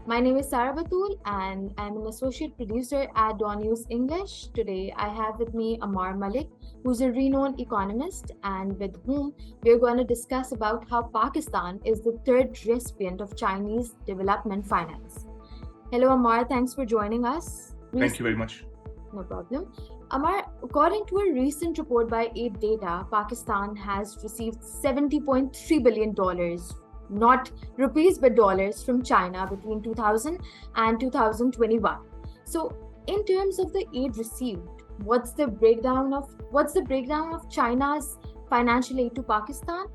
My name is Sarah Batul, and I'm an associate producer at DawnNews English. Today, I have with me Ammar Malik, who's a renowned economist, and with whom we're going to discuss about how Pakistan is the third recipient of Chinese development finance. Hello, Ammar. Thanks for joining us. Thank you very much. No problem. Amar, according to a recent report by AidData, Pakistan has received $70.3 billion, not rupees but dollars, from China between 2000 and 2021. So, in terms of the aid received, what's the breakdown of China's financial aid to Pakistan,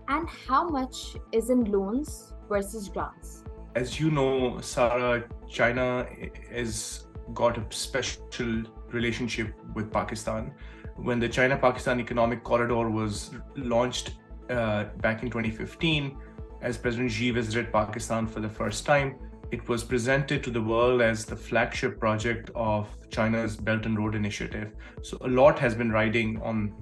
and how much is in loans versus grants? As you know, Sarah, China has got a special relationship with Pakistan. When the China-Pakistan Economic Corridor was launched back in 2015, as President Xi visited Pakistan for the first time, it was presented to the world as the flagship project of China's Belt and Road Initiative. So a lot has been riding on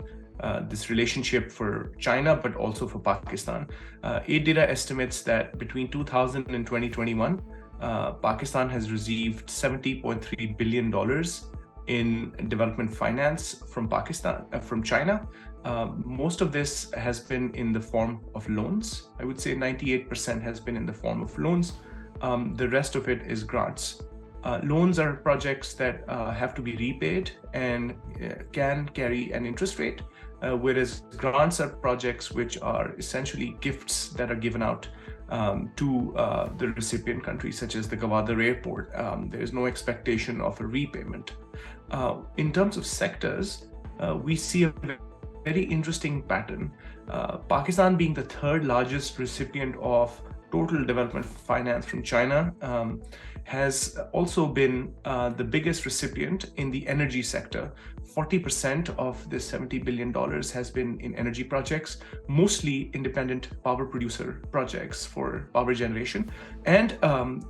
this relationship for China, but also for Pakistan. AidData estimates that between 2000 and 2021, Pakistan has received $70.3 billion in development finance from China. Most of this has been in the form of loans. I would say 98% has been in the form of loans. The rest of it is grants. Loans are projects that have to be repaid and can carry an interest rate, whereas grants are projects which are essentially gifts that are given out to the recipient country, such as the Gwadar airport. There is no expectation of a repayment. In terms of sectors, we see a very interesting pattern. Pakistan, being the third largest recipient of total development finance from China, has also been the biggest recipient in the energy sector. 40% of this $70 billion has been in energy projects, mostly independent power producer projects for power generation. And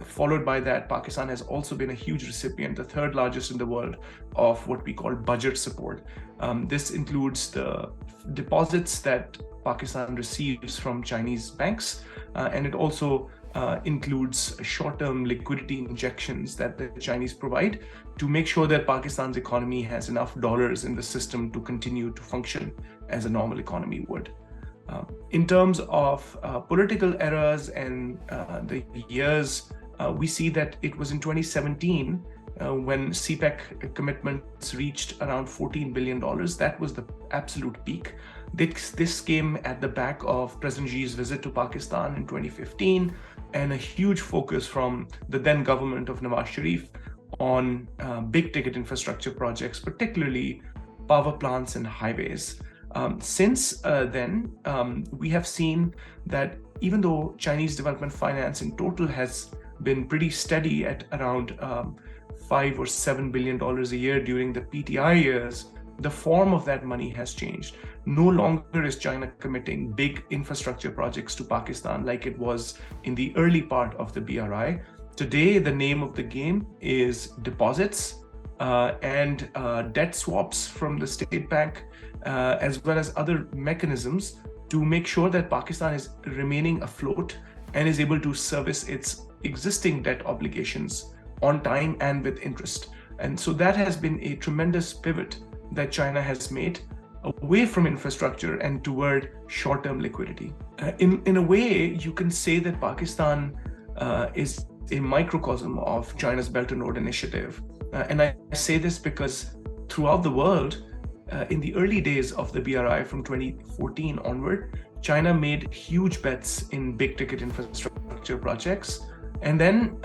followed by that, Pakistan has also been a huge recipient, the third largest in the world, of what we call budget support. This includes the deposits that Pakistan receives from Chinese banks, and it also includes short-term liquidity injections that the Chinese provide to make sure that Pakistan's economy has enough dollars in the system to continue to function as a normal economy would. In terms of political eras and the years, we see that it was in 2017 when CPEC commitments reached around $14 billion. That was the absolute peak. This came at the back of President Xi's visit to Pakistan in 2015 and a huge focus from the then government of Nawaz Sharif on big ticket infrastructure projects, particularly power plants and highways. Since then, we have seen that even though Chinese development finance in total has been pretty steady at around $5 or $7 billion a year during the PTI years, the form of that money has changed. No longer is China committing big infrastructure projects to Pakistan like it was in the early part of the BRI. Today, the name of the game is deposits and debt swaps from the state bank, as well as other mechanisms to make sure that Pakistan is remaining afloat and is able to service its existing debt obligations on time and with interest. And so that has been a tremendous pivot that China has made away from infrastructure and toward short-term liquidity. In a way, you can say that Pakistan is a microcosm of China's Belt and Road Initiative. And I say this because throughout the world, in the early days of the BRI from 2014 onward, China made huge bets in big ticket infrastructure projects. And then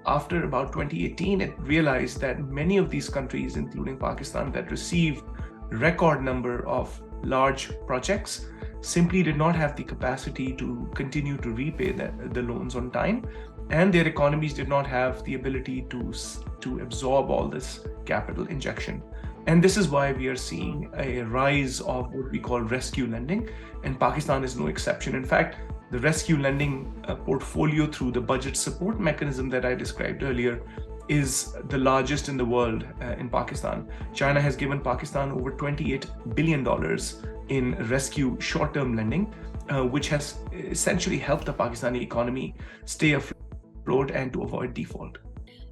after about 2018, it realized that many of these countries, including Pakistan, that received record number of large projects simply did not have the capacity to continue to repay the loans on time, and their economies did not have the ability to absorb all this capital injection. And this is why we are seeing a rise of what we call rescue lending, and Pakistan is no exception. In fact, the rescue lending portfolio through the budget support mechanism that I described earlier is the largest in the world in Pakistan. China has given Pakistan over $28 billion in rescue short-term lending, which has essentially helped the Pakistani economy stay afloat float and to avoid default.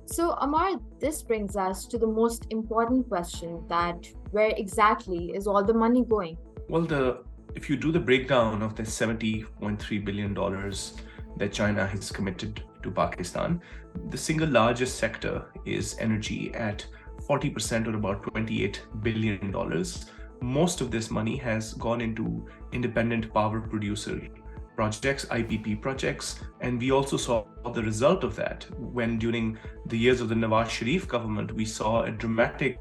So, Amar, this brings us to the most important question, that where exactly is all the money going? Well, if you do the breakdown of the $70.3 billion that China has committed to Pakistan, the single largest sector is energy at 40% or about $28 billion. Most of this money has gone into independent power producer projects, IPP projects, and we also saw the result of that when during the years of the Nawaz Sharif government, we saw a dramatic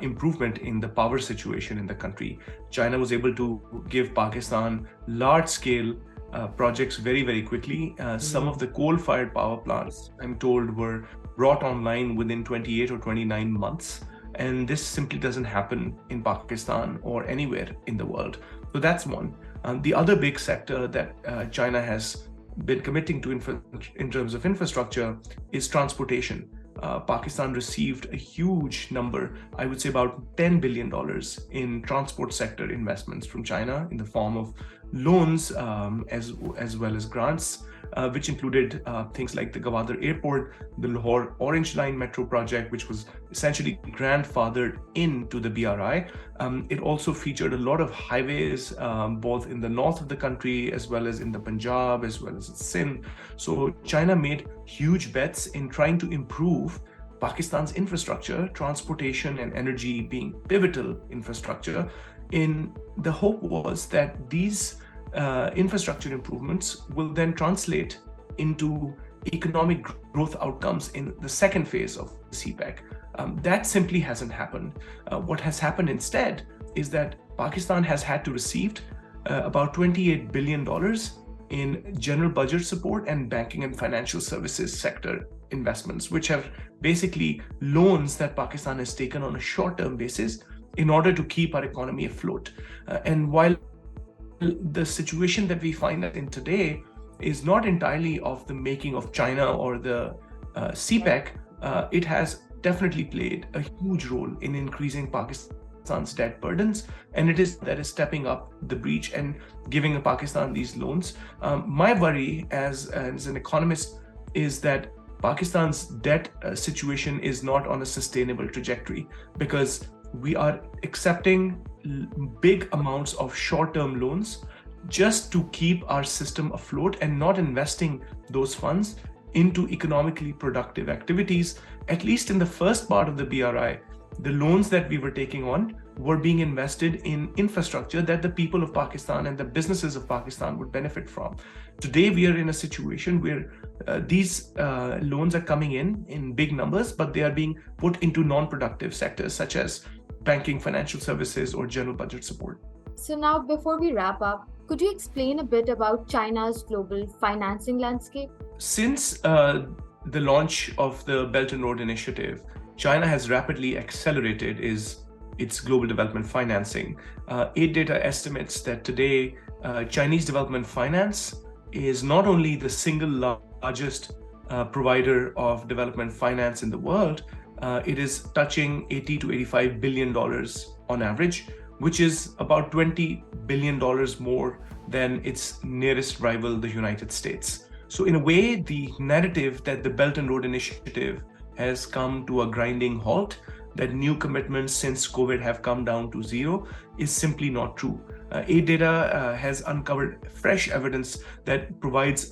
improvement in the power situation in the country. China was able to give Pakistan large-scale projects very, very quickly. Some of the coal-fired power plants, I'm told, were brought online within 28 or 29 months. And this simply doesn't happen in Pakistan or anywhere in the world. So that's one. The other big sector that China has been committing to in terms of infrastructure is transportation. Pakistan received a huge number, I would say about $10 billion in transport sector investments from China in the form of loans as well as grants, which included things like the Gwadar Airport, the Lahore Orange Line Metro project, which was essentially grandfathered into the BRI. It also featured a lot of highways, both in the north of the country, as well as in the Punjab, as well as in Sindh. So China made huge bets in trying to improve Pakistan's infrastructure, transportation and energy being pivotal infrastructure. The hope was that these infrastructure improvements will then translate into economic growth outcomes in the second phase of CPEC. That simply hasn't happened. What has happened instead is that Pakistan has had to receive about $28 billion in general budget support and banking and financial services sector investments, which have basically loans that Pakistan has taken on a short-term basis in order to keep our economy afloat. And while the situation that we find in today is not entirely of the making of China or the CPEC, it has definitely played a huge role in increasing Pakistan's debt burdens, and it is that is stepping up the breach and giving Pakistan these loans. My worry as an economist is that Pakistan's debt situation is not on a sustainable trajectory, because we are accepting big amounts of short-term loans just to keep our system afloat and not investing those funds into economically productive activities. At least in the first part of the BRI, the loans that we were taking on were being invested in infrastructure that the people of Pakistan and the businesses of Pakistan would benefit from. Today, we are in a situation where these loans are coming in big numbers, but they are being put into non-productive sectors such as banking, financial services, or general budget support. So, now before we wrap up, could you explain a bit about China's global financing landscape? Since the launch of the Belt and Road Initiative, China has rapidly accelerated its global development financing. AidData estimates that today Chinese development finance is not only the single largest provider of development finance in the world, it is touching $80 to $85 billion on average, which is about $20 billion more than its nearest rival, the United States. So in a way, the narrative that the Belt and Road Initiative has come to a grinding halt, that new commitments since COVID have come down to zero, is simply not true. AidData has uncovered fresh evidence that provides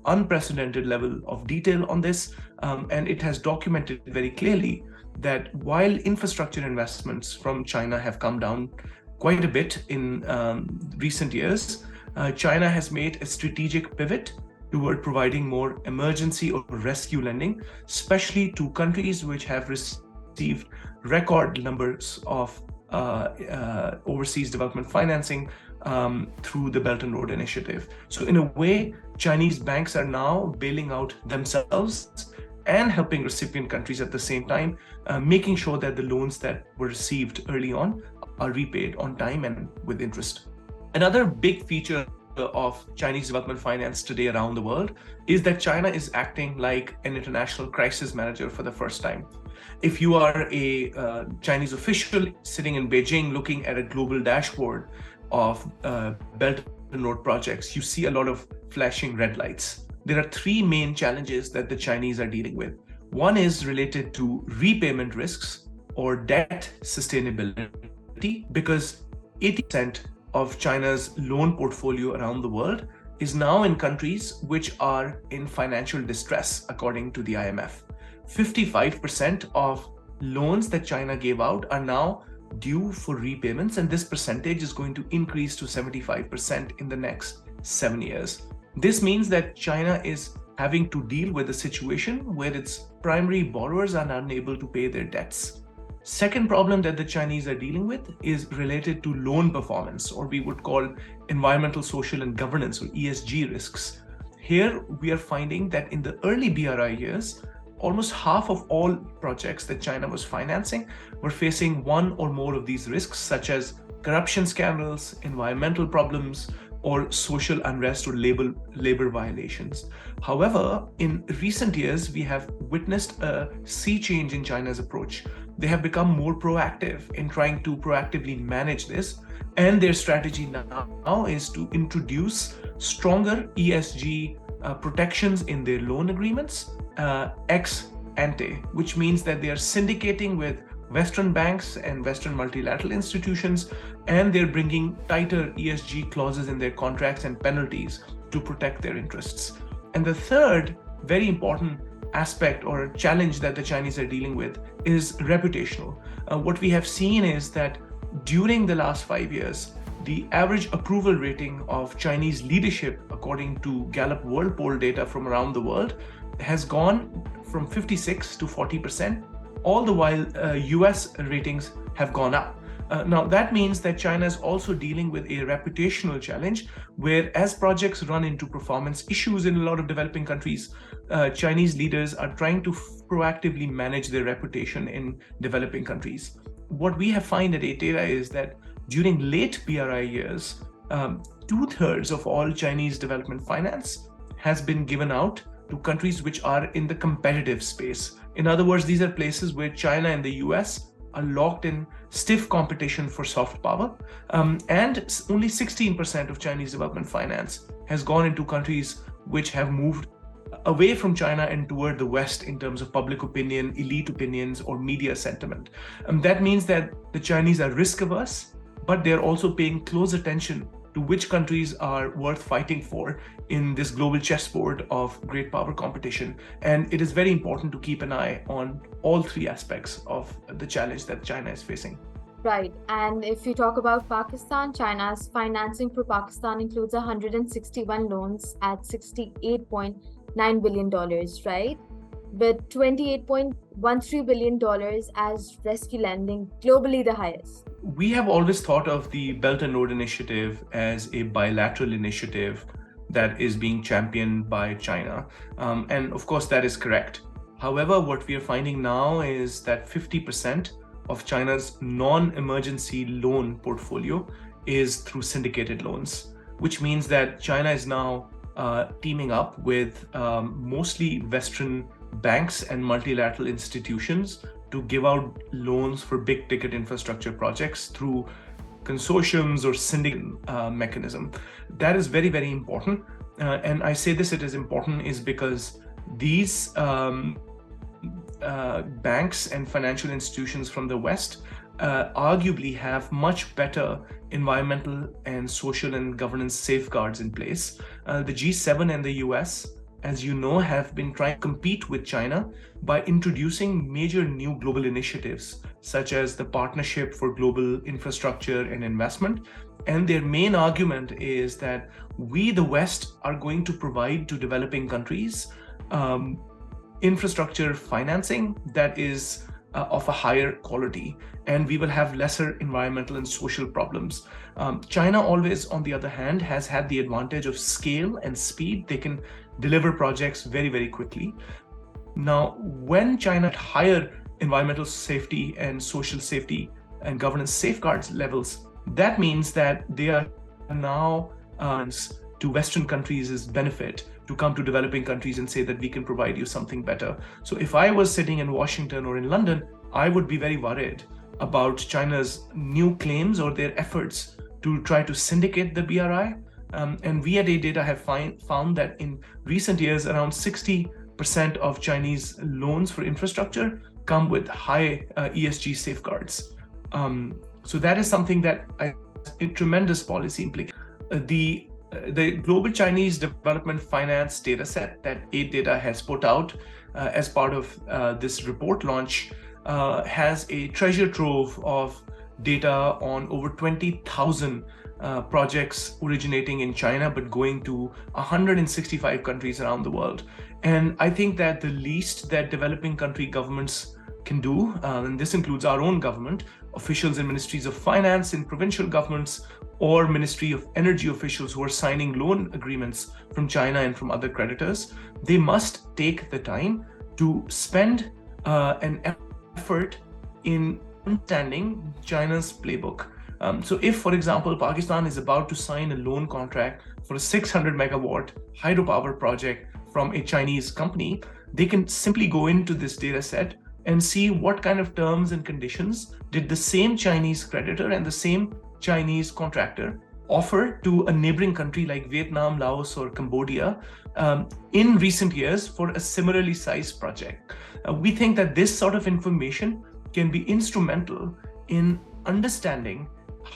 unprecedented level of detail on this, and it has documented very clearly that while infrastructure investments from China have come down quite a bit in recent years, China has made a strategic pivot toward providing more emergency or rescue lending, especially to countries which have received record numbers of overseas development financing through the Belt and Road Initiative. So in a way, Chinese banks are now bailing out themselves and helping recipient countries at the same time, making sure that the loans that were received early on are repaid on time and with interest. Another big feature of Chinese development finance today around the world is that China is acting like an international crisis manager for the first time. If you are a Chinese official sitting in Beijing looking at a global dashboard of Belt and Road projects, you see a lot of flashing red lights. there are three main challenges that the Chinese are dealing with. One is related to repayment risks or debt sustainability, because 80% of China's loan portfolio around the world is now in countries which are in financial distress, according to the IMF. 55% of loans that China gave out are now due for repayments, and this percentage is going to increase to 75% in the next 7 years. This means that China is having to deal with a situation where its primary borrowers are unable to pay their debts. Second problem that the Chinese are dealing with is related to loan performance, or we would call environmental, social, and governance, or ESG risks. Here, we are finding that in the early BRI years, almost half of all projects that China was financing were facing one or more of these risks, such as corruption scandals, environmental problems, or social unrest or labor violations. However, in recent years, we have witnessed a sea change in China's approach. They have become more proactive in trying to proactively manage this, and their strategy now is to introduce stronger ESG protections in their loan agreements ex ante, which means that they are syndicating with Western banks and Western multilateral institutions, and they're bringing tighter ESG clauses in their contracts and penalties to protect their interests. And the third very important aspect or challenge that the Chinese are dealing with is reputational. What we have seen is that during the last 5 years, the average approval rating of Chinese leadership, according to Gallup World Poll data from around the world, has gone from 56 to 40%, all the while US ratings have gone up. Now that means that China is also dealing with a reputational challenge, where as projects run into performance issues in a lot of developing countries, Chinese leaders are trying to proactively manage their reputation in developing countries. What we have found at AidData is that during late BRI years, 2/3 of all Chinese development finance has been given out to countries which are in the competitive space. In other words, these are places where China and the US are locked in stiff competition for soft power, and only 16% of Chinese development finance has gone into countries which have moved away from China and toward the West in terms of public opinion, elite opinions, or media sentiment. That means that the Chinese are risk averse, but they're also paying close attention to which countries are worth fighting for in this global chessboard of great power competition. And it is very important to keep an eye on all three aspects of the challenge that China is facing. Right. And if you talk about Pakistan, China's financing for Pakistan includes 161 loans at $68.9 billion, right? With $28.13 billion as rescue lending, globally the highest. We have always thought of the Belt and Road Initiative as a bilateral initiative that is being championed by China. And of course, that is correct. However, what we are finding now is that 50% of China's non-emergency loan portfolio is through syndicated loans, which means that China is now teaming up with mostly Western banks and multilateral institutions to give out loans for big ticket infrastructure projects through consortiums or syndicate mechanism. That is very, very important. And I say this, it is important is because these banks and financial institutions from the West arguably have much better environmental and social and governance safeguards in place. The G7 and the US, as you know, have been trying to compete with China by introducing major new global initiatives, such as the Partnership for Global Infrastructure and Investment. And their main argument is that we, the West, are going to provide to developing countries infrastructure financing that is of a higher quality, and we will have lesser environmental and social problems. China always, on the other hand, has had the advantage of scale and speed. They can deliver projects very, very quickly. Now, when China had higher environmental safety and social safety and governance safeguards levels, that means that they are now to Western countries' benefit to come to developing countries and say that we can provide you something better. So if I was sitting in Washington or in London, I would be very worried about China's new claims or their efforts to try to syndicate the BRI. And we at AidData have found that in recent years, around 60% of Chinese loans for infrastructure come with high ESG safeguards. So that is something that has a tremendous policy implication. The Global Chinese Development Finance data set that AidData has put out as part of this report launch has a treasure trove of data on over 20,000 projects originating in China, but going to 165 countries around the world. And I think that the least that developing country governments can do, and this includes our own government, officials in ministries of finance, in provincial governments, or Ministry of Energy officials who are signing loan agreements from China and from other creditors, they must take the time to spend an effort in understanding China's playbook. So if, for example, Pakistan is about to sign a loan contract for a 600 megawatt hydropower project from a Chinese company, they can simply go into this data set and see what kind of terms and conditions did the same Chinese creditor and the same Chinese contractor offer to a neighboring country like Vietnam, Laos, or Cambodia in recent years for a similarly sized project. We think that this sort of information can be instrumental in understanding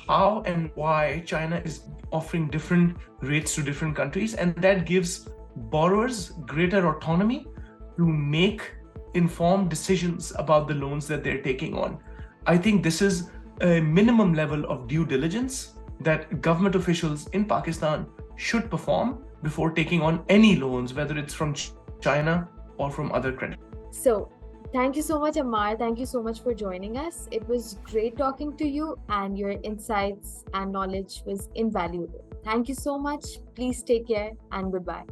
how and why China is offering different rates to different countries, and that gives borrowers greater autonomy to make informed decisions about the loans that they're taking on. I think this is a minimum level of due diligence that government officials in Pakistan should perform before taking on any loans, whether it's from China or from other creditors. So, thank you so much, Ammar. Thank you so much for joining us. It was great talking to you, and your insights and knowledge was invaluable. Thank you so much. Please take care and goodbye.